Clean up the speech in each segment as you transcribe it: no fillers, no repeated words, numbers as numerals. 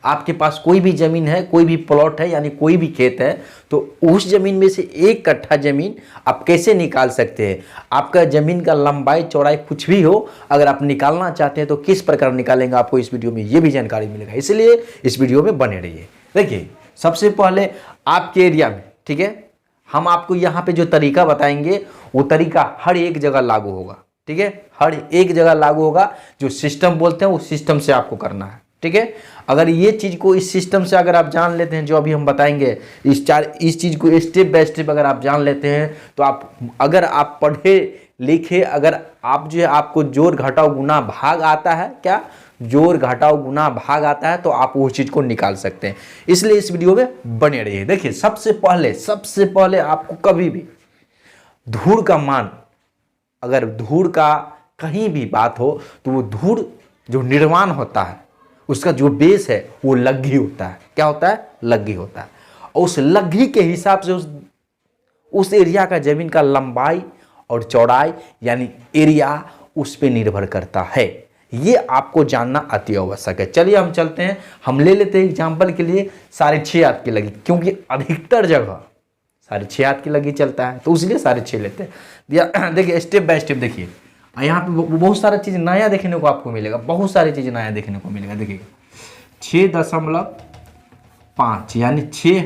आपके पास कोई भी ज़मीन है, कोई भी प्लॉट है, यानी कोई भी खेत है, तो उस ज़मीन में से 1 कट्ठा ज़मीन आप कैसे निकाल सकते हैं। आपका ज़मीन का लंबाई चौड़ाई कुछ भी हो, अगर आप निकालना चाहते हैं तो किस प्रकार निकालेंगे, आपको इस वीडियो में ये भी जानकारी मिलेगा, इसलिए इस वीडियो में बने रहिए। देखिए, सबसे पहले आपके एरिया में, ठीक है, हम आपको यहाँ पे जो तरीका बताएंगे वो तरीका हर एक जगह लागू होगा, ठीक है, हर एक जगह लागू होगा। जो सिस्टम बोलते हैं उस सिस्टम से आपको करना है, ठीक है। अगर ये चीज़ को इस सिस्टम से अगर आप जान लेते हैं, जो अभी हम बताएंगे, इस चीज़ को स्टेप बाय स्टेप अगर आप जान लेते हैं, तो अगर आप पढ़े लिखे, अगर आप जो है आपको जोड़ घटाव गुना भाग आता है, क्या जोड़ घटाव गुना भाग आता है, तो आप वो चीज़ को निकाल सकते हैं। इसलिए इस वीडियो में बने रहिए। देखिए, सबसे पहले आपको कभी भी धूड़ का मान, अगर धूड़ का कहीं भी बात हो तो वो धूड़ जो निर्माण होता है उसका जो बेस है वो लग्गी होता है। क्या होता है? लग्गी होता है। और उस लग्गी के हिसाब से उस एरिया का जमीन का लंबाई और चौड़ाई यानी एरिया उस पे निर्भर करता है। ये आपको जानना अति आवश्यक है। चलिए हम चलते हैं, हम ले लेते हैं एग्जाम्पल के लिए 6.5 हाथ की लगी, क्योंकि अधिकतर जगह 6.5 हाथ की लगी चलता है, तो इसलिए 6.5 लेते हैं। देखिए, स्टेप बाय स्टेप देखिए, यहाँ पे बहुत सारा चीज़ नया देखने को आपको मिलेगा, बहुत सारी चीज़ें नया देखने को मिलेगा। देखिए 6.5 यानी 6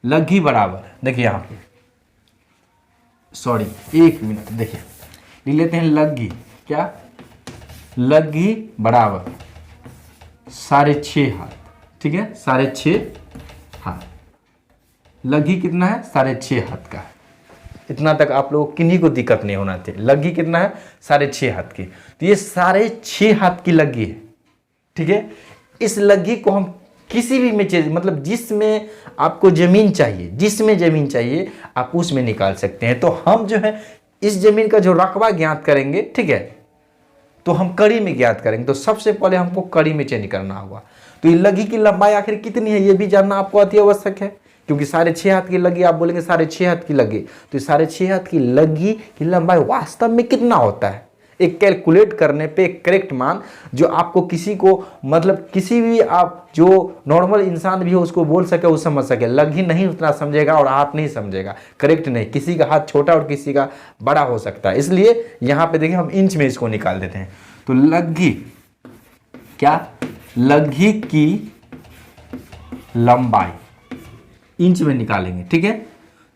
लग्गी बराबर, देखिए यहाँ पे, सॉरी 1 मिनट, देखिए लिख लेते हैं लग्गी, क्या लग्गी बराबर 6.5 हाथ, ठीक है, 6.5 हाथ। लग्गी कितना है? 6.5 हाथ का है। इतना तक आप लोगों को किन्हीं को दिक्कत नहीं होना चाहिए। लग्गी कितना है? 6.5 हाथ की। तो ये 6.5 हाथ की लग्गी है, ठीक है। इस लग्गी को हम किसी भी में चीज, मतलब जिसमें आपको जमीन चाहिए, जिसमें जमीन चाहिए आप उसमें निकाल सकते हैं। तो हम जो है इस जमीन का जो रकबा ज्ञात करेंगे, ठीक है, तो हम कड़ी में ज्ञात करेंगे। तो सबसे पहले हमको कड़ी में चेंज करना होगा। तो ये लग्गी की लंबाई आखिर कितनी है ये भी जानना आपको अति आवश्यक है, क्योंकि 6.5 हाथ की लग्गी, आप बोलेंगे 6.5 हाथ की लग्गी, तो 6.5 हाथ की लग्गी की लंबाई वास्तव में कितना होता है, एक कैलकुलेट करने पे एक करेक्ट मान, जो आपको किसी को, मतलब किसी भी आप जो नॉर्मल इंसान भी हो उसको बोल सके, वो समझ सके। लग्गी नहीं उतना समझेगा और हाथ नहीं समझेगा, करेक्ट नहीं, किसी का हाथ छोटा और किसी का बड़ा हो सकता है। इसलिए यहाँ पे देखिए हम इंच में इसको निकाल देते हैं। तो लग्गी, क्या लग्गी की लंबाई इंच में निकालेंगे, ठीक है।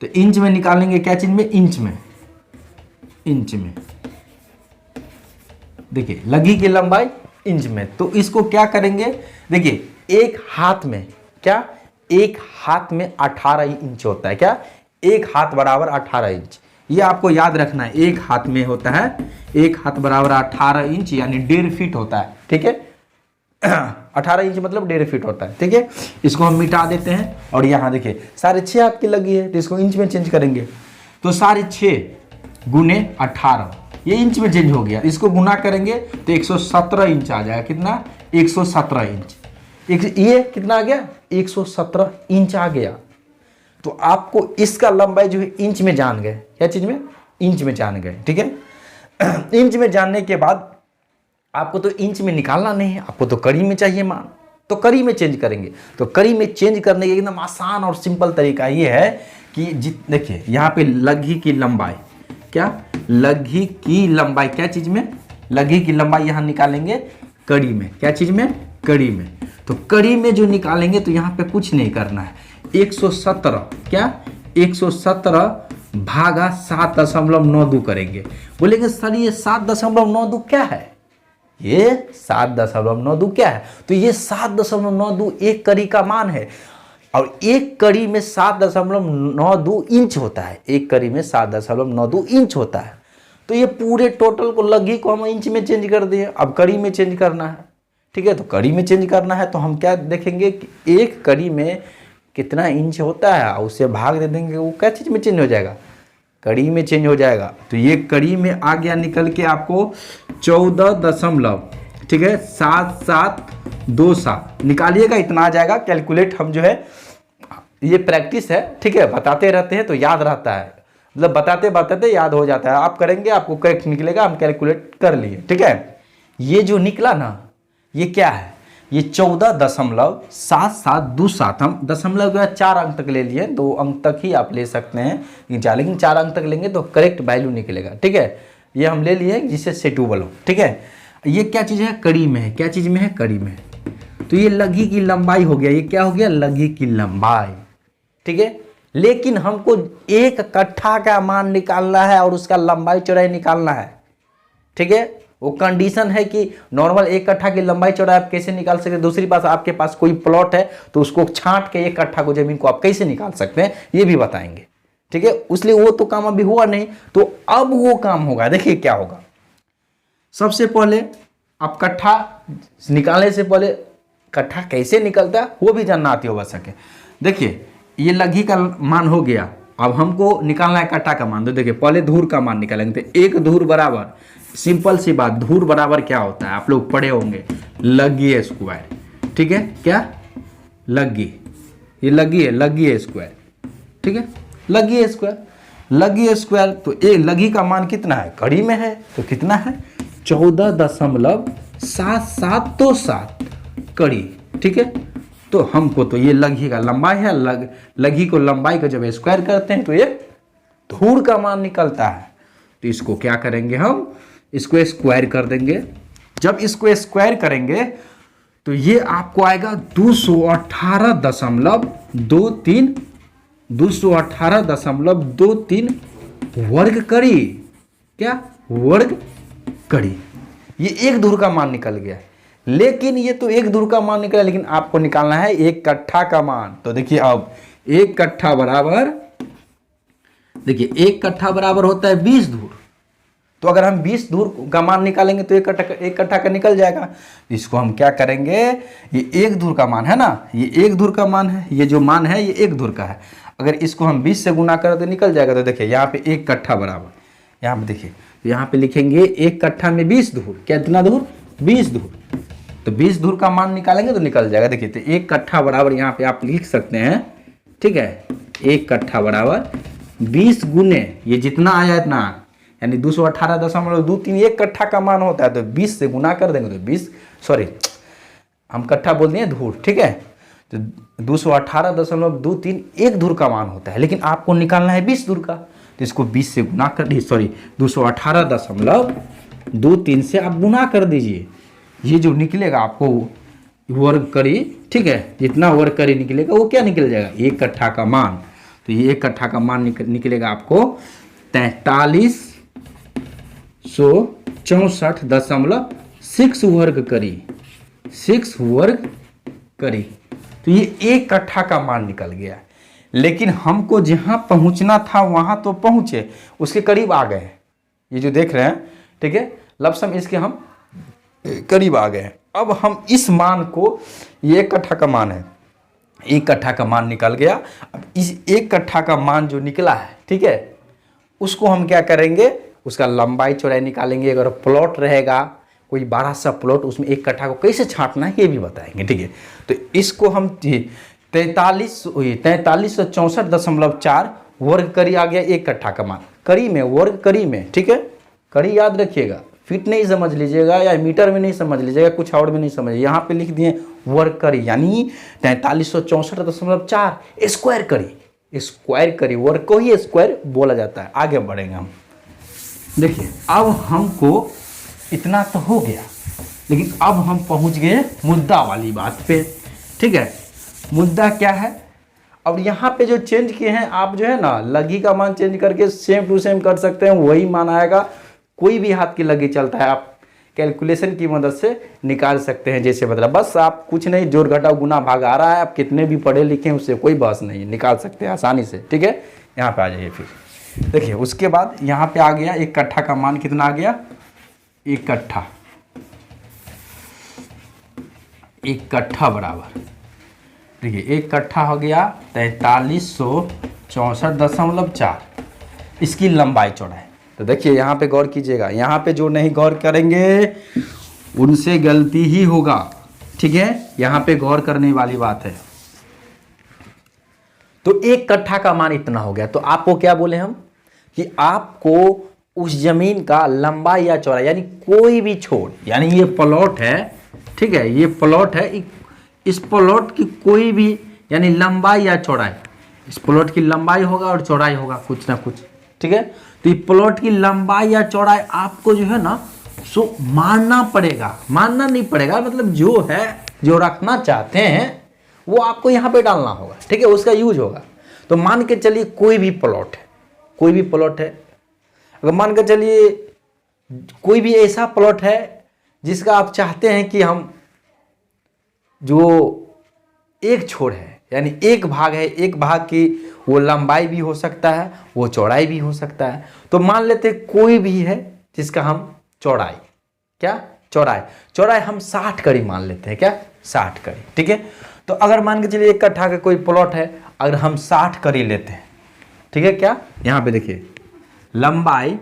तो इंच में निकालेंगे, क्या चीज में? इंच में, इंच में। देखिए लग्गी की लंबाई इंच में, तो इसको क्या करेंगे? देखिए एक हाथ में, क्या एक हाथ में 18 इंच होता है, क्या एक हाथ बराबर 18 इंच। ये आपको याद रखना है, एक हाथ में होता है, एक हाथ बराबर 18 इंच यानी 1.5 फीट होता है, ठीक है। 18 इंच मतलब 1.5 फीट होता है, ठीक है। इसको हम मिटा देते हैं और यहाँ देखिए 6.5 हाथ की लगी है, तो इसको इंच में चेंज करेंगे। तो 6.5 गुने 18, ये इंच में चेंज हो गया। इसको गुना करेंगे तो 117 इंच आ जाएगा। कितना? 117 इंच। ये कितना आ गया? 117 इंच आ गया। तो आपको इसका लंबाई जो है इंच में जान गए, क्या चीज में? इंच में जान गए, ठीक है। इंच में जानने के बाद आपको तो इंच में निकालना नहीं है, आपको तो कड़ी में चाहिए मान, तो कड़ी में चेंज करेंगे। तो कड़ी में चेंज करने का एकदम आसान और सिंपल तरीका ये है कि देखिए यहाँ पे लग्गी की लंबाई, क्या लग्गी की लंबाई, क्या चीज में? लग्गी की लंबाई यहाँ निकालेंगे कड़ी में, क्या चीज में? कड़ी में। तो कड़ी में जो निकालेंगे तो यहाँ पे कुछ नहीं करना है, 117, क्या 117 भागा 7.92 करेंगे। बोलेंगे सर ये 7.92 क्या है? ये 7.92 क्या है? तो ये 7.92 एक कड़ी का मान है, और एक कड़ी में 7.92 इंच होता है, एक कड़ी में 7.92 इंच होता है। तो ये पूरे टोटल को लग्गी को हम इंच में चेंज कर दिए। अब कड़ी में चेंज करना है, ठीक है। तो कड़ी में चेंज करना है तो हम क्या देखेंगे कि एक कड़ी में कितना इंच होता है, उससे भाग दे देंगे, वो क्या चीज़ में चेंज हो जाएगा? कड़ी में चेंज हो जाएगा। तो ये कड़ी में आ गया निकल के आपको 14, ठीक है, 7727 निकालिएगा, इतना आ जाएगा। कैलकुलेट हम जो है, ये प्रैक्टिस है, ठीक है, बताते रहते हैं तो याद रहता है, मतलब बताते बताते याद हो जाता है। आप करेंगे आपको करेक्ट निकलेगा, हम कैलकुलेट कर लिए, ठीक है। ये जो निकला ना, ये क्या है? ये 14.7727 हम दशमलव के बाद 4 अंक तक ले लिए, 2 अंक तक ही आप ले सकते हैं लेकिन 4 अंक तक लेंगे तो करेक्ट वैल्यू निकलेगा। ठीक है, ये हम ले लिए जिससे सेटूबल हो। ठीक है, ये क्या चीज़ है, कड़ी में है। क्या चीज़ में है, कड़ी में। तो ये लघी की लंबाई हो गया, ये क्या हो गया, लघी की लंबाई। ठीक है, लेकिन हमको एक कट्ठा का मान निकालना है और उसका लंबाई चौड़ाई निकालना है। ठीक है, वो कंडीशन है कि नॉर्मल एक कट्ठा की लंबाई चौड़ाई आप कैसे निकाल सकते हैं, दूसरी बात आपके पास कोई प्लॉट है तो उसको छांट के एक कट्ठा को जमीन को आप कैसे निकाल सकते हैं ये भी बताएंगे। ठीक है, इसलिए वो तो काम अभी हुआ नहीं, तो अब वो काम होगा। देखिए क्या होगा, सबसे पहले आप कट्ठा निकालने से पहले कट्ठा कैसे निकलता है वो भी जानना आती हो सके। देखिए ये लघी का मान हो गया, अब हमको निकालना है कट्ठा का मान। तो देखिए पहले धूर का मान निकालेंगे, तो एक धूर बराबर, सिंपल सी बात, धूर बराबर क्या होता है आप लोग पढ़े होंगे, लघी स्क्वायर। ठीक है, क्या लघी, ये लघी है, लघी स्क्वायर। ठीक है, लघी स्क्वायर, लघी स्क्वायर। तो ये लघी का मान कितना है, कड़ी में है तो कितना है, 14.7727 कड़ी। ठीक है, तो हमको तो ये लघी का लंबाई है, लघी को लंबाई का जब स्क्वायर करते हैं तो ये धूर का मान निकलता है। तो इसको क्या करेंगे, हम इसको स्क्वायर कर देंगे। जब इसको स्क्वायर करेंगे तो ये आपको आएगा 218.23 वर्ग कड़ी। क्या, वर्ग कड़ी। ये एक धूर का मान निकल गया, लेकिन ये तो एक धूर का मान निकला, लेकिन आपको निकालना है एक कट्ठा का मान। तो देखिए अब एक कट्ठा बराबर, देखिए एक कट्ठा बराबर होता है 20 धूर। तो अगर हम 20 धूर का मान निकालेंगे तो एक कट्ठा का निकल जाएगा। इसको हम क्या करेंगे, ये एक धूर का मान है ना, ये एक धूर का मान है, ये जो मान है ये एक धूर का है। अगर इसको हम 20 से गुना करें तो निकल जाएगा। तो देखिए यहाँ पे एक कट्ठा बराबर, यहाँ पे देखिए, तो यहाँ पे लिखेंगे एक कट्ठा में 20 धूर, कितना धूर, 20 धूर। तो 20 धूर का मान निकालेंगे तो निकल जाएगा। देखिए तो एक कट्ठा बराबर यहाँ पे आप लिख सकते हैं। ठीक है, एक कट्ठा बराबर 20 गुने ये जितना आया इतना, यानी 218.23 एक कट्ठा का मान होता है। तो 20 से गुना कर देंगे तो 20, सॉरी हम कट्ठा बोल दिए धूर। ठीक है, तो 218.23 एक धूर का मान होता है, लेकिन आपको निकालना है 20 धूर का। तो इसको 20 से गुना कर दीजिए, सॉरी 218.23 से आप गुना कर दीजिए। ये जो निकलेगा आपको वर्ग करी, ठीक है, जितना वर्ग करी निकलेगा वो क्या निकल जाएगा, एक कट्ठा का मान। तो ये एक कट्ठा का मान निकलेगा आपको 4364.6 वर्ग करी, 6 वर्ग करी। तो ये एक कट्ठा का मान निकल गया, लेकिन हमको जहां पहुंचना था वहां तो पहुंचे, उसके करीब आ गए। ये जो देख रहे हैं, ठीक है, लमसम इसके हम करीब आ गए। अब हम इस मान को, ये एक कट्ठा का मान है, एक कट्ठा का मान निकल गया। अब इस एक कट्ठा का मान जो निकला है, ठीक है, उसको हम क्या करेंगे, उसका लंबाई चौड़ाई निकालेंगे। अगर प्लॉट रहेगा कोई बड़ा सा प्लॉट, उसमें एक कट्ठा को कैसे छांटना है ये भी बताएंगे। ठीक है, तो इसको हम 4364.4 वर्ग करी आ गया एक कट्ठा का मान, करी में, वर्ग करी में। ठीक है, करी याद रखिएगा, फीट नहीं समझ लीजिएगा या मीटर में नहीं समझ लीजिएगा, कुछ और में नहीं समझ, यहाँ पे लिख दिए वर्ग करी, यानी 4364.4 स्क्वायर करी, स्क्वायर करी, वर्ग को ही स्क्वायर बोला जाता है। आगे बढ़ेंगे हम। देखिए अब हमको इतना तो हो गया, लेकिन अब हम पहुंच गए मुद्दा वाली बात पे। ठीक है, मुद्दा क्या है, अब यहाँ पे जो चेंज किए हैं आप, जो है ना, लघी का मान चेंज करके सेम टू सेम कर सकते हैं, वही मान आएगा। कोई भी हाथ की लघी चलता है, आप कैलकुलेशन की मदद से निकाल सकते हैं। जैसे मतलब बस आप कुछ नहीं, जोड़ घटाव गुना भाग आ रहा है, आप कितने भी पढ़े लिखे हैं उससे कोई बहस नहीं, निकाल सकते हैं आसानी से। ठीक है, यहाँ पे आ जाइए। फिर देखिए उसके बाद यहाँ पे आ गया एक कट्ठा का मान, कितना आ गया, एक कट्ठा, एक कट्ठा बराबर, देखिए एक कट्ठा हो गया 4364.4 इसकी लंबाई चौड़ाई। तो देखिए यहाँ पे गौर कीजिएगा, यहाँ पे जो नहीं गौर करेंगे उनसे गलती ही होगा। ठीक है, यहाँ पे गौर करने वाली बात है। तो एक कट्ठा का मान इतना हो गया, तो आपको क्या बोले हम, कि आपको उस जमीन का लंबाई या चौड़ाई, यानी कोई भी छोड़, यानी ये प्लॉट है, ठीक है, ये प्लॉट है। इस प्लॉट की कोई भी यानी लंबाई या चौड़ाई, इस प्लॉट की लंबाई होगा और चौड़ाई होगा कुछ ना कुछ, ठीक है। तो ये प्लॉट की लंबाई या चौड़ाई आपको जो है ना सो मानना पड़ेगा, मानना नहीं पड़ेगा, मतलब जो है जो रखना चाहते हैं वो आपको यहाँ पे डालना होगा, ठीक है, उसका यूज होगा। तो मान के चलिए कोई भी प्लॉट है, कोई भी प्लॉट है, अगर मान के चलिए कोई भी ऐसा प्लॉट है जिसका आप चाहते हैं कि हम जो एक छोर है यानी एक भाग है, एक भाग की वो लंबाई भी हो सकता है, वो चौड़ाई भी हो सकता है। तो मान लेते हैं कोई भी है जिसका हम चौड़ाई, क्या चौड़ाई हम 60 कड़ी मान लेते हैं, क्या 60 कड़ी, ठीक है। तो अगर मान के चलिए 1 कट्ठा का कोई प्लॉट है, अगर हम 60 कड़ी लेते हैं, ठीक है, क्या यहाँ पे देखिए लंबाई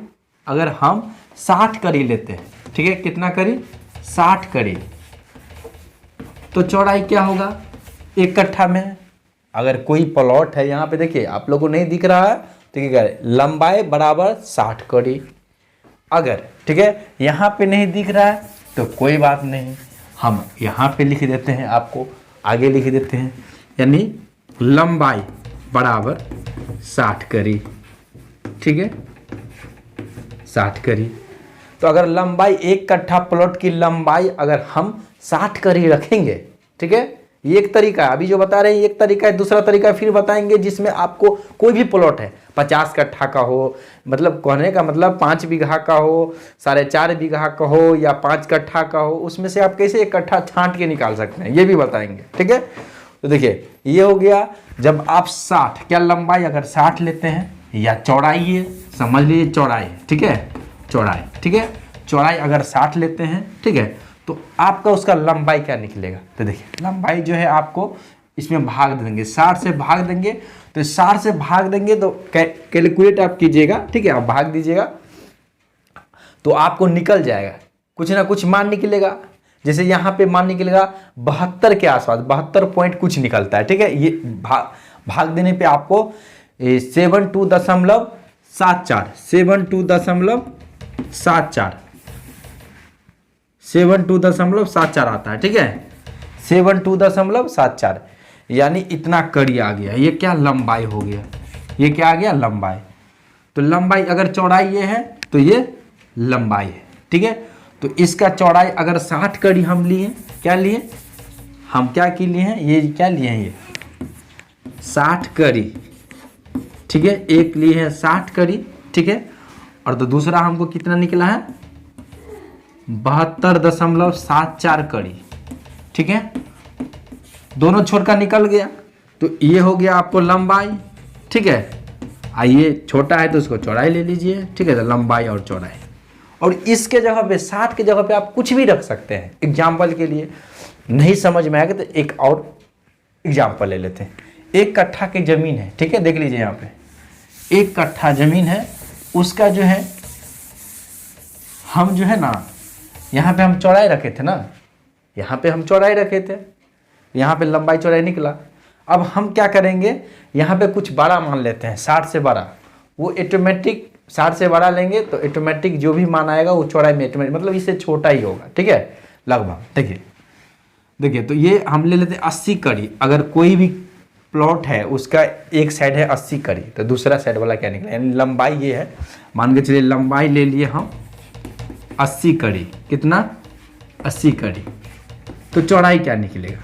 अगर हम 60 कड़ी लेते हैं, ठीक है, कितना कड़ी 60 कड़ी, तो चौड़ाई क्या होगा 1 कट्ठा में। अगर कोई प्लॉट है यहाँ पे देखिए आप लोगों को नहीं दिख रहा है तो क्या करें, लंबाई बराबर 60 कड़ी। अगर ठीक है यहाँ पे नहीं दिख रहा है तो कोई बात नहीं, हम यहाँ पे लिख देते हैं, आपको आगे लिख देते हैं, यानी लंबाई बराबर 60 कड़ी, ठीक है 60 कड़ी। तो अगर लंबाई 1 कट्ठा प्लॉट की लंबाई अगर हम 60 कड़ी रखेंगे, ठीक है, ये एक तरीका है, अभी जो बता रहे हैं ये एक तरीका है। दूसरा तरीका फिर बताएंगे जिसमें आपको कोई भी प्लॉट है 50 कट्ठा का हो, मतलब कहने का मतलब 5 बीघा का हो, 4.5 बीघा का हो या 5 कट्ठा का हो, उसमें से आप कैसे 1 कट्ठा छांट के निकाल सकते हैं ये भी बताएंगे, ठीक है। तो देखिए ये हो गया जब आप 60 क्या लंबाई अगर 60 लेते हैं या चौड़ाई है, समझ लीजिए चौड़ाई है, ठीक है चौड़ाई, ठीक है चौड़ाई अगर 60 लेते हैं, ठीक है, तो आपका उसका लंबाई क्या निकलेगा। तो देखिए लंबाई जो है आपको इसमें भाग देंगे, 60 से भाग देंगे, तो 60 से भाग देंगे तो कैलकुलेट आप कीजिएगा, ठीक है, आप भाग दीजिएगा तो आपको निकल जाएगा कुछ ना कुछ मान निकलेगा। जैसे यहाँ पे मान निकलेगा 72 के आसपास, 72 पॉइंट कुछ निकलता है, ठीक है। ये भाग देने पे आपको 72.74 72.74 आता है, ठीक है 72.74, यानी इतना कड़ी आ गया। ये क्या लंबाई हो गया, ये क्या आ गया लंबाई। तो लंबाई अगर चौड़ाई ये है तो ये लंबाई है, ठीक है। तो इसका चौड़ाई अगर 60 कड़ी हम लिए, क्या लिए हम क्या की लिए हैं, ये क्या लिए हैं ये 60 कड़ी, ठीक है, एक लिए है 60 कड़ी, ठीक है, और तो दूसरा हमको कितना निकला है 72.74 कड़ी, ठीक है, दोनों छोर का निकल गया। तो ये हो गया आपको लंबाई, ठीक है। आइए छोटा है तो उसको चौड़ाई ले लीजिए, ठीक है, तो लंबाई और चौड़ाई। और इसके जगह पे 60 के जगह पे आप कुछ भी रख सकते हैं। एग्जाम्पल के लिए नहीं समझ में आएगा तो एक और एग्जाम्पल ले लेते हैं। 1 कट्ठा की जमीन है, ठीक है, देख लीजिए यहाँ पे 1 कट्ठा जमीन है, उसका जो है हम जो है ना यहाँ पे हम चौड़ाई रखे थे ना, यहाँ पे हम चौड़ाई रखे थे, यहाँ पे लंबाई चौड़ाई निकला। अब हम क्या करेंगे, यहाँ पे कुछ बड़ा मान लेते हैं 60 से बड़ा, वो ऑटोमेटिक 60 से बड़ा लेंगे तो ऑटोमेटिक जो भी मान आएगा वो चौड़ाई में ऑटोमेटिक मतलब इससे छोटा ही होगा, ठीक है लगभग। देखिए तो ये हम ले लेते हैं 80 कड़ी। अगर कोई भी प्लॉट है उसका एक साइड है 80 कड़ी तो दूसरा साइड वाला क्या निकला, यानी लंबाई ये है, मान के चलिए लंबाई ले लिए हम 80 कड़ी, कितना 80 कड़ी, तो चौड़ाई क्या निकलेगा,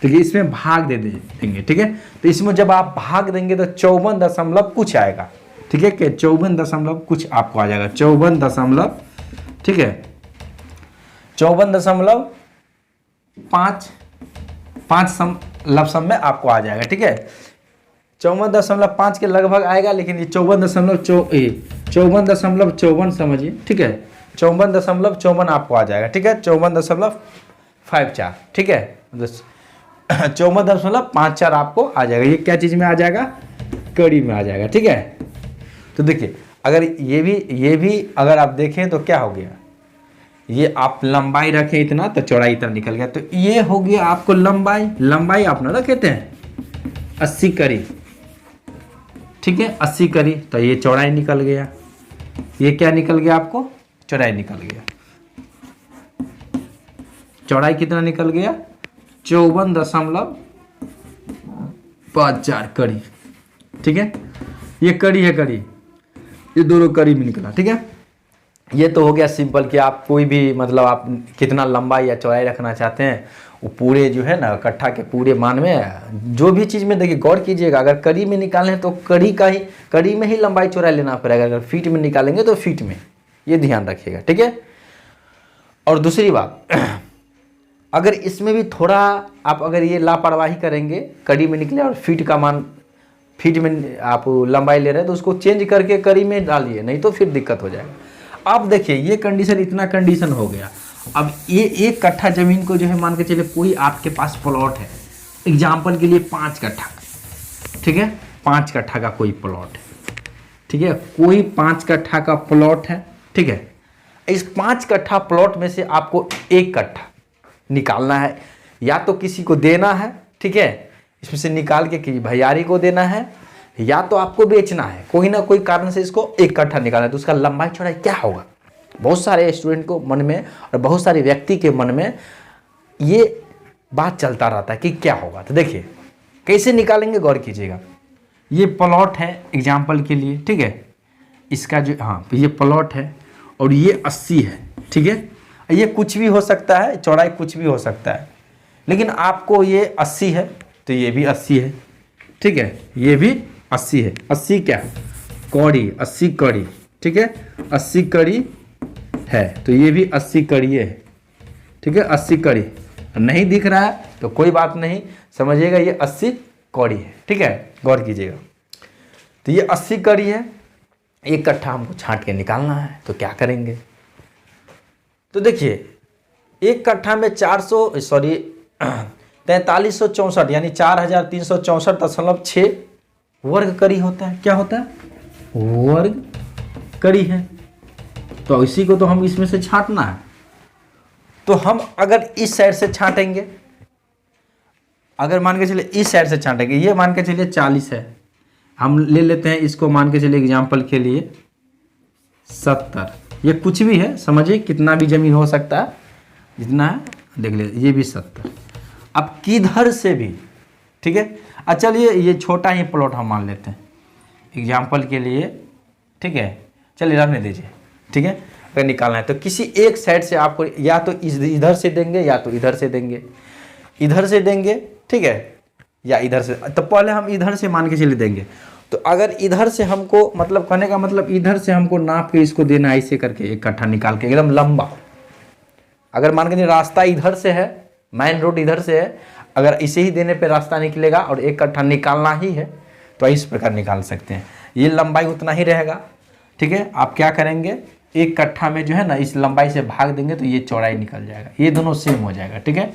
तो इसमें भाग दे देंगे, ठीक है। तो इसमें जब आप भाग देंगे तो 54 दशमलव कुछ आएगा, ठीक है, कि 54 दशमलव कुछ आपको आ जाएगा, 54 दशमलव, ठीक है 54.5 लमसम में आपको आ जाएगा, ठीक है 54.5 के लगभग आएगा, लेकिन ये 54.54 समझिए, ठीक है 54.54 आपको आ जाएगा, ठीक है 54.54, ठीक है 54.54 आपको आ जाएगा। ये क्या चीज़ में आ जाएगा, कड़ी में आ जाएगा, ठीक है। तो देखिए अगर ये भी अगर आप देखें तो क्या हो गया, ये आप लंबाई रखें इतना तो चौड़ाई इतना निकल गया, तो ये हो गया आपको लंबाई आप ना रखे थे 80 कड़ी, ठीक है 80 कड़ी, तो ये चौड़ाई निकल गया, ये क्या निकल गया आपको चौड़ाई निकल गया, चौड़ाई कितना निकल गया 54.54 कड़ी। ठीक है, ये कड़ी है, कड़ी, ये दोनों कड़ी में निकला। ठीक है, ये तो हो गया सिंपल कि आप कोई भी मतलब आप कितना लंबाई या चौड़ाई रखना चाहते हैं वो पूरे जो है ना कट्ठा के पूरे मान में जो भी चीज़ में देखिए गौर कीजिएगा। अगर कड़ी में निकालें तो कड़ी में ही लंबाई चौड़ाई लेना पड़ेगा, अगर फीट में निकालेंगे तो फीट में, ये ध्यान रखिएगा। ठीक है, और दूसरी बात, अगर इसमें भी थोड़ा आप अगर ये लापरवाही करेंगे, कड़ी में निकले और फीट का मान फीट में आप लंबाई ले रहे हैं तो उसको चेंज करके कड़ी में डालिए, नहीं तो फिर दिक्कत हो जाएगा। अब देखिए ये कंडीशन, इतना कंडीशन हो गया। अब ये 1 कट्ठा ज़मीन को जो है मान के चलिए कोई आपके पास प्लॉट है, एग्जाम्पल के लिए 5 कट्ठा, ठीक है, 5 कट्ठा का कोई प्लॉट है। ठीक है, कोई 5 कट्ठा का प्लॉट है। ठीक है, इस 5 कट्ठा प्लॉट में से आपको 1 कट्ठा निकालना है, या तो किसी को देना है, ठीक है, इसमें से निकाल के किसी भैयारी को देना है, या तो आपको बेचना है। कोई ना कोई कारण से इसको 1 कट्ठा निकालना है, तो उसका लंबाई चौड़ाई क्या होगा? बहुत सारे स्टूडेंट को मन में और बहुत सारे व्यक्ति के मन में ये बात चलता रहता है कि क्या होगा। तो देखिए कैसे निकालेंगे, गौर कीजिएगा। ये प्लॉट है एग्जाम्पल के लिए, ठीक है, इसका जो ये प्लॉट है और ये 80 है। ठीक है, ये कुछ भी हो सकता है, चौड़ाई कुछ भी हो सकता है, लेकिन आपको ये 80 है तो ये भी 80 है। ठीक है, ये भी 80 है। 80 क्या? कौड़ी, 80 कड़ी। ठीक है, 80 कड़ी है तो ये भी 80 कड़ी है। ठीक है, 80 कड़ी नहीं दिख रहा है तो कोई बात नहीं, समझिएगा ये 80 कौड़ी है। ठीक है, गौर कीजिएगा। तो ये 80 कड़ी है, 1 कट्ठा हमको छांट के निकालना है, तो क्या करेंगे? तो देखिए 1 कट्ठा में 4364 यानी 4364.6 वर्ग कड़ी होता है। क्या होता है? वर्ग कड़ी है। तो इसी को तो हम इसमें से छांटना है। तो हम अगर इस साइड से छांटेंगे, अगर मान के चलिए इस साइड से छांटेंगे, ये मान के चलिए 40 है, हम ले लेते हैं इसको मान के चलिए एग्जाम्पल के लिए 70। ये कुछ भी है, समझिए कितना भी जमीन हो सकता है, जितना है देख ले, ये भी 70। अब किधर से भी, ठीक है, चलिए ये छोटा ही प्लॉट हम मान लेते हैं एग्जाम्पल के लिए। ठीक है, चलिए रहने दीजिए। ठीक है, अगर निकालना है तो किसी एक साइड से आपको या तो इधर से देंगे या तो इधर से देंगे, इधर से देंगे, ठीक है, या इधर से। तो पहले हम इधर से मान के चले देंगे। तो अगर इधर से हमको, मतलब कहने का मतलब इधर से हमको नाप के इसको देना है, ऐसे करके 1 कट्ठा निकाल के एकदम लंबा। अगर मान के रास्ता इधर से है, मेन रोड इधर से है, अगर इसे ही देने पे रास्ता निकलेगा और 1 कट्ठा निकालना ही है तो इस प्रकार निकाल सकते हैं। ये लंबाई उतना ही रहेगा। ठीक है, आप क्या करेंगे, 1 कट्ठा में जो है ना इस लंबाई से भाग देंगे तो ये चौड़ाई निकल जाएगा, ये दोनों सेम हो जाएगा। ठीक है,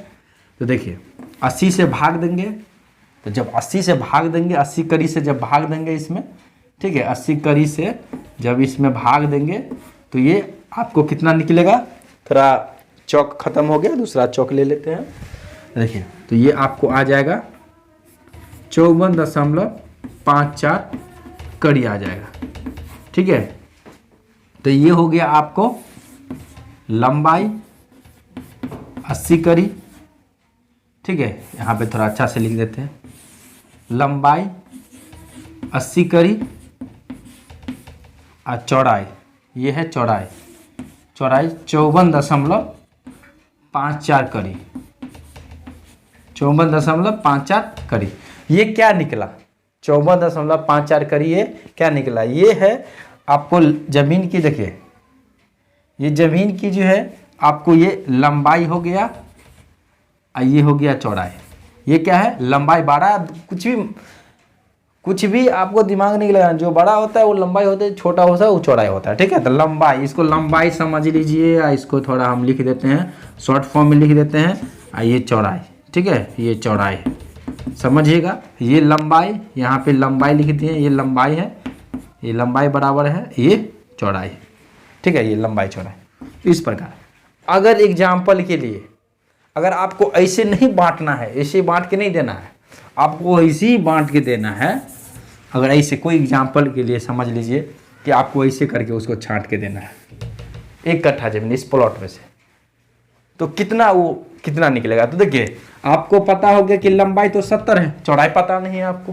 तो देखिए 80 से भाग देंगे, तो जब 80 से भाग देंगे, 80 कड़ी से जब भाग देंगे इसमें, ठीक है, 80 कड़ी से जब इसमें भाग देंगे तो ये आपको कितना निकलेगा? थोड़ा चौक खत्म हो गया, दूसरा चौक ले लेते हैं। देखिए तो ये आपको आ जाएगा 54.54 कड़ी आ जाएगा। ठीक है, तो ये हो गया आपको लंबाई 80 कड़ी। ठीक है, यहाँ पे थोड़ा अच्छा से लिख देते हैं, लंबाई 80 कड़ी और चौड़ाई, ये है चौड़ाई, 54.54 कड़ी, 54.54 कड़ी। ये क्या निकला? 54.54 कड़ी ये क्या निकला? ये है आपको ज़मीन की, देखिए ये ज़मीन की जो है आपको ये लंबाई हो गया और ये हो गया चौड़ाई। ये क्या है? लंबाई बड़ा, कुछ भी आपको दिमाग नहीं लगाना, जो बड़ा होता है वो लंबाई होता है, छोटा होता है वो चौड़ाई होता है। ठीक है, तो लंबाई, इसको लंबाई समझ लीजिए, या इसको थोड़ा हम लिख देते हैं शॉर्ट फॉर्म में लिख देते हैं, और ये चौड़ाई। ठीक है, ये चौड़ाई समझिएगा। ये लंबाई, यहाँ पे लंबाई लिख दिए, ये लंबाई है, ये लंबाई बराबर है ये चौड़ाई। ठीक है, ये लंबाई चौड़ाई इस प्रकार। अगर एग्जाम्पल के लिए अगर आपको ऐसे नहीं बांटना है, ऐसे बांट के नहीं देना है, आपको ऐसे ही बांट के देना है। अगर ऐसे कोई एग्जाम्पल के लिए समझ लीजिए कि आपको ऐसे करके उसको छांट के देना है 1 कट्ठा जमीन इस प्लॉट में से, तो कितना निकलेगा। तो देखिए आपको पता होगा कि लंबाई तो 70 है, चौड़ाई पता नहीं है आपको,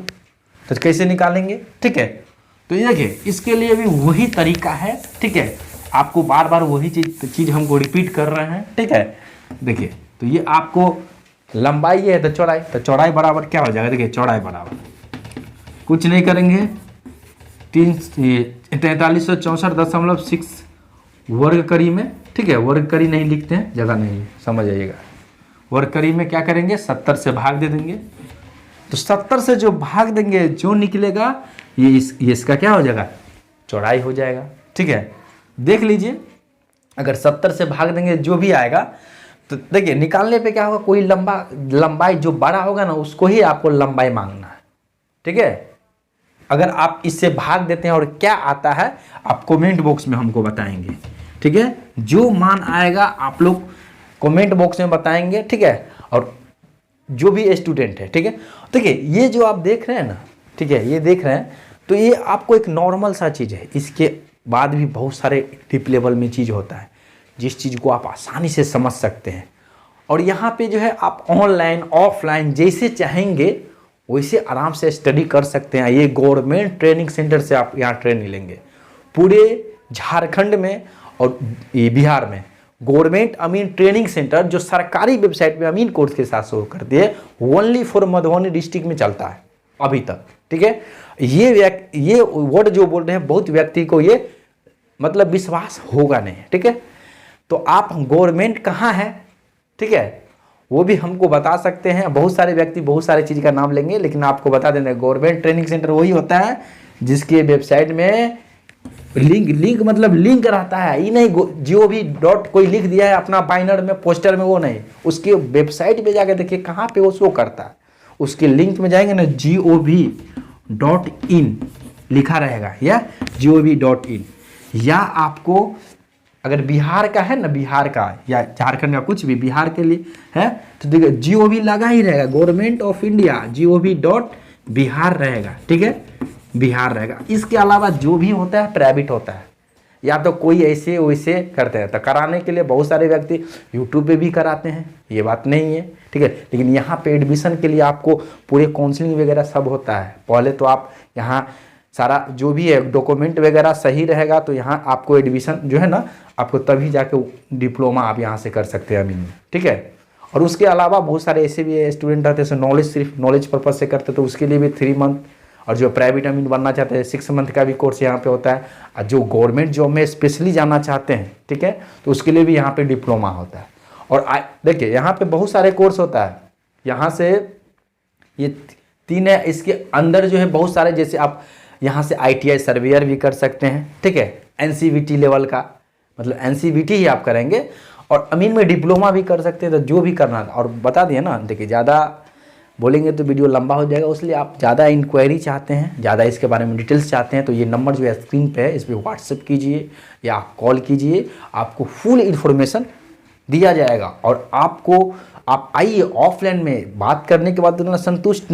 तो कैसे निकालेंगे। ठीक है, तो ये देखिए इसके लिए भी वही तरीका है। ठीक है, आपको बार बार वही चीज हमको रिपीट कर रहे हैं। ठीक है, देखिए तो ये आपको लंबाई है तो चौड़ाई बराबर क्या हो जाएगा। देखिए चौड़ाई बराबर कुछ नहीं करेंगे 4364.6 वर्ग करी में। ठीक है, वर्ग करी नहीं लिखते हैं, जगह नहीं, समझ आइएगा। वर्ग करी में क्या करेंगे 70 से भाग दे देंगे, तो 70 से जो भाग देंगे जो निकलेगा ये इसका क्या हो जाएगा, चौड़ाई हो जाएगा। ठीक है, देख लीजिए अगर 70 से भाग देंगे जो भी आएगा, तो देखिए निकालने पे क्या होगा, कोई लंबाई जो बड़ा होगा ना उसको ही आपको लंबाई मांगना है। ठीक है, अगर आप इससे भाग देते हैं और क्या आता है आप कमेंट बॉक्स में हमको बताएंगे। ठीक है, जो मान आएगा आप लोग कमेंट बॉक्स में बताएंगे। ठीक है, और जो भी स्टूडेंट है, ठीक है, देखिए ये जो आप देख रहे हैं ना, ठीक है, ये देख रहे हैं, तो ये आपको एक नॉर्मल सा चीज़ है। इसके बाद भी बहुत सारे डीप लेवल में चीज़ होता है जिस चीज़ को आप आसानी से समझ सकते हैं। और यहाँ पे जो है आप ऑनलाइन ऑफलाइन जैसे चाहेंगे वैसे आराम से स्टडी कर सकते हैं। ये गवर्नमेंट ट्रेनिंग सेंटर से आप यहाँ ट्रेनिंग लेंगे। पूरे झारखंड में और ये बिहार में गवर्नमेंट अमीन ट्रेनिंग सेंटर जो सरकारी वेबसाइट में अमीन कोर्स के साथ शुरू करती है, ओनली फॉर मधुबनी डिस्ट्रिक्ट में चलता है अभी तक। ठीक है, ये वर्ड जो बोल रहे हैं बहुत व्यक्ति को ये मतलब विश्वास होगा नहीं। ठीक है, तो आप गवर्नमेंट कहाँ है, ठीक है, वो भी हमको बता सकते हैं। बहुत सारे व्यक्ति बहुत सारी चीज़ का नाम लेंगे, लेकिन आपको बता देना गवर्नमेंट ट्रेनिंग सेंटर वही होता है जिसके वेबसाइट में लिंक मतलब लिंक रहता है। ये नहीं gov. कोई लिख दिया है अपना बाइनर में पोस्टर में, वो नहीं, उसके वेबसाइट पे जाकर देखिए कहाँ पे वो शो करता है। उसके लिंक में जाएंगे ना gov.in लिखा रहेगा या gov.in, या आपको अगर बिहार का है ना, बिहार का या झारखंड का कुछ भी बिहार के लिए है तो देखिए GOV लगा ही रहेगा, गवर्नमेंट ऑफ इंडिया gov.बिहार रहेगा। ठीक है, बिहार रहेगा। इसके अलावा जो भी होता है प्राइवेट होता है, या तो कोई ऐसे वैसे करते हैं। तो कराने के लिए बहुत सारे व्यक्ति यूट्यूब पे भी कराते हैं, ये बात नहीं है। ठीक है, लेकिन यहाँ पे एडमिशन के लिए आपको पूरे काउंसलिंग वगैरह सब होता है। पहले तो आप यहाँ सारा जो भी है डॉक्यूमेंट वगैरह सही रहेगा तो यहाँ आपको एडमिशन जो है ना आपको तभी जाके डिप्लोमा आप यहाँ से कर सकते हैं अमीन में। ठीक है, और उसके अलावा बहुत सारे ऐसे भी स्टूडेंट रहते हैं नॉलेज सिर्फ नॉलेज पर्पज से करते, तो उसके लिए भी 3 मंथ, और जो प्राइवेट अमीन बनना चाहते हैं 6 मंथ का भी कोर्स यहाँ पे होता है। और जो गवर्नमेंट जॉब में स्पेशली जाना चाहते हैं, ठीक है, तो उसके लिए भी यहाँ पे डिप्लोमा होता है। और देखिए यहाँ पे बहुत सारे कोर्स होता है। यहाँ से ये 3 है, इसके अंदर जो है बहुत सारे, जैसे आप यहाँ से ITI सर्वेयर भी कर सकते हैं। ठीक है, NCVT लेवल का, मतलब NCVT ही आप करेंगे, और अमीन में डिप्लोमा भी कर सकते हैं। तो जो भी करना, और बता दिए ना, देखिए ज़्यादा बोलेंगे तो वीडियो लंबा हो जाएगा, इसलिए आप ज़्यादा इंक्वायरी चाहते हैं, ज़्यादा इसके बारे में डिटेल्स चाहते हैं, तो ये नंबर जो है स्क्रीन पे है, इस पर व्हाट्सएप कीजिए या आप कॉल कीजिए, आपको फुल इन्फॉर्मेशन दिया जाएगा। और आप आइए ऑफलाइन में, बात करने के बाद संतुष्ट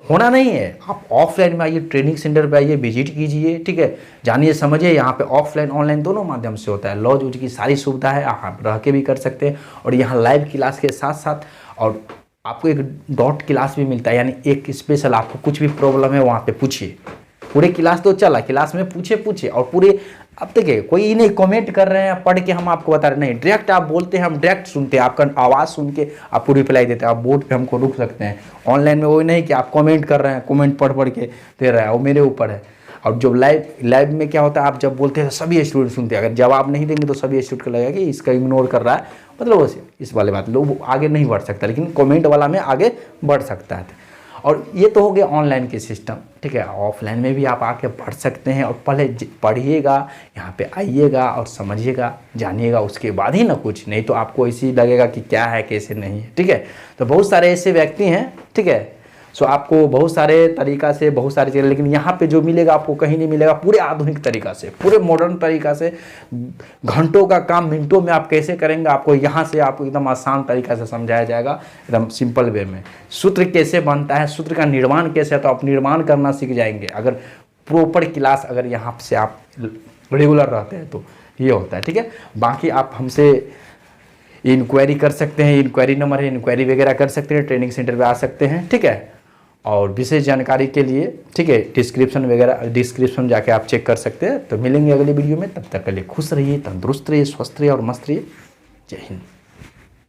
होना नहीं है, आप ऑफलाइन में आइए, ट्रेनिंग सेंटर पे आइए, विजिट कीजिए। ठीक है, जानिए समझिए, यहाँ पे ऑफलाइन ऑनलाइन दोनों माध्यम से होता है। लॉज की सारी सुविधा है, आप रह के भी कर सकते हैं, और यहाँ लाइव क्लास के साथ साथ और आपको एक डॉट क्लास भी मिलता है, यानी एक स्पेशल आपको कुछ भी प्रॉब्लम है वहाँ पे पूछिए। पूरे क्लास तो चला, क्लास में पूछे और पूरे, अब देखिए कोई नहीं कमेंट कर रहे हैं पढ़ के हम आपको बता रहे, नहीं, डायरेक्ट आप बोलते हैं, हम डायरेक्ट सुनते हैं, आपका आवाज़ सुन के आपको रिप्लाई देते हैं। आप बोर्ड पे हमको रुक सकते हैं। ऑनलाइन में वही नहीं कि आप कमेंट कर रहे हैं, कमेंट पढ़ के दे रहे हैं, वो मेरे ऊपर है। और जो लाइव में क्या होता है, आप जब बोलते हैं सभी स्टूडेंट सुनते हैं, अगर जवाब नहीं देंगे तो सभी स्टूडेंट को लगेगा कि इसका इग्नोर कर रहा है, मतलब वैसे इस वाले बात लोग आगे नहीं बढ़ सकता, लेकिन कमेंट वाला में आगे बढ़ सकता है। और ये तो हो गया ऑनलाइन के सिस्टम। ठीक है, ऑफलाइन में भी आप आके पढ़ सकते हैं, और पहले पढ़िएगा, यहाँ पे आइएगा और समझिएगा, जानिएगा, उसके बाद ही ना कुछ, नहीं तो आपको ऐसे लगेगा कि क्या है कैसे नहीं है। ठीक है, तो बहुत सारे ऐसे व्यक्ति हैं। ठीक है, सो आपको बहुत सारे तरीका से बहुत सारी चीज़ें, लेकिन यहाँ पे जो मिलेगा आपको कहीं नहीं मिलेगा। पूरे आधुनिक तरीका से, पूरे मॉडर्न तरीका से, घंटों का काम मिनटों में आप कैसे करेंगे, आपको यहाँ से आपको एकदम आसान तरीका से समझाया जाएगा, एकदम सिंपल वे में। सूत्र कैसे बनता है, सूत्र का निर्माण कैसे है, तो आप निर्माण करना सीख जाएंगे अगर प्रॉपर क्लास अगर यहाँ से आप रेगुलर रहते हैं तो ये होता है। ठीक है, बाकी आप हमसे इंक्वायरी कर सकते हैं, इंक्वायरी नंबर है, इंक्वायरी वगैरह कर सकते हैं, ट्रेनिंग सेंटर पे आ सकते हैं, ठीक है। और विशेष जानकारी के लिए, ठीक है, डिस्क्रिप्शन जाके आप चेक कर सकते हैं। तो मिलेंगे अगले वीडियो में, तब तक के लिए खुश रहिए, तंदुरुस्त रहिए, स्वस्थ रहिए और मस्त रहिए। जय हिंद।